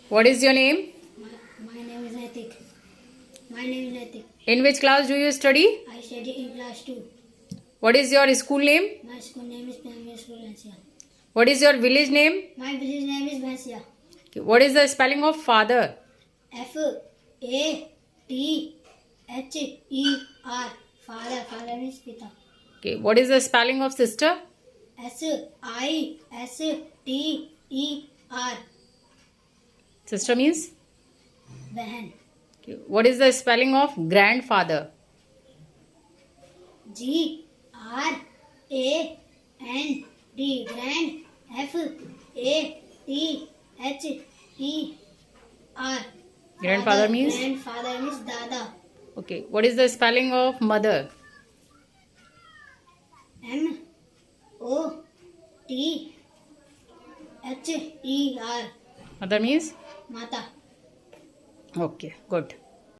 What is your name? My name is Natik. My name is Natik. In which class do you study? I study in class 2. What is your school name? My school name is Primary School Bhansia. What is your village name? My village name is Bhansia. Okay. What is the spelling of father? F-A-T-H-E-R. Father. Father means Pita. Okay. What is the spelling of sister? S-I-S-T-E-R. Sister means? Bahan. Okay. What is the spelling of grandfather? G-R-A-N-D. Grand. F-A-T-H-E-R. Grandfather means? Grandfather means Dada. Okay. What is the spelling of mother? M-O-T-H-E-R. Mother means? Mata. Okay. Good.